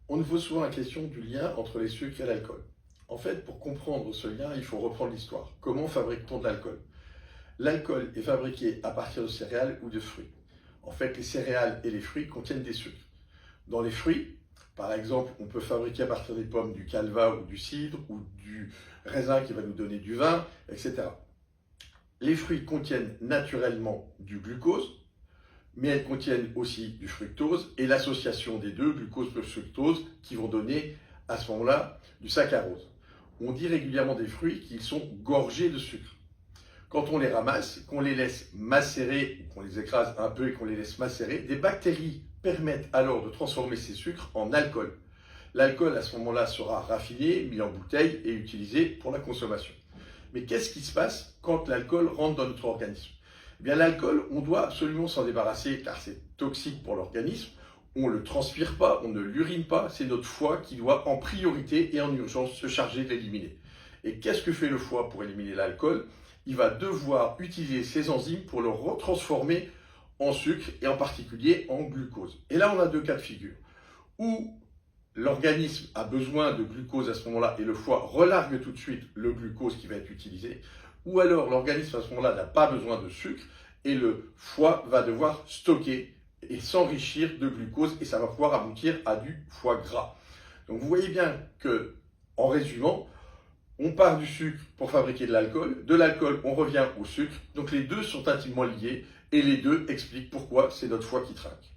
On nous pose souvent la question du lien entre les sucres et l'alcool. En fait, pour comprendre ce lien, il faut reprendre l'histoire. Comment fabrique-t-on de l'alcool? L'alcool est fabriqué à partir de céréales ou de fruits. En fait, les céréales et les fruits contiennent des sucres. Dans les fruits, par exemple, on peut fabriquer à partir des pommes du calva ou du cidre ou du raisin qui va nous donner du vin, etc. Les fruits contiennent naturellement du glucose, mais elles contiennent aussi du fructose et l'association des deux, glucose plus fructose, qui vont donner à ce moment-là du saccharose. On dit régulièrement des fruits qu'ils sont gorgés de sucre. Quand on les ramasse, qu'on les laisse macérer, ou qu'on les écrase un peu et qu'on les laisse macérer, des bactéries permettent alors de transformer ces sucres en alcool. L'alcool, à ce moment-là, sera raffiné, mis en bouteille et utilisé pour la consommation. Mais qu'est-ce qui se passe quand l'alcool rentre dans notre organisme? Eh bien, l'alcool, on doit absolument s'en débarrasser car c'est toxique pour l'organisme. On ne le transpire pas, on ne l'urine pas, c'est notre foie qui doit en priorité et en urgence se charger de l'éliminer. Et qu'est-ce que fait le foie pour éliminer l'alcool? Il va devoir utiliser ses enzymes pour le retransformer en sucre et en particulier en glucose. Et là, on a deux cas de figure. Où l'organisme a besoin de glucose à ce moment-là et le foie relargue tout de suite le glucose qui va être utilisé, ou alors l'organisme à ce moment-là n'a pas besoin de sucre et le foie va devoir stocker et s'enrichir de glucose et ça va pouvoir aboutir à du foie gras. Donc vous voyez bien que, en résumant, on part du sucre pour fabriquer de l'alcool on revient au sucre, donc les deux sont intimement liés et les deux expliquent pourquoi c'est notre foie qui trinque.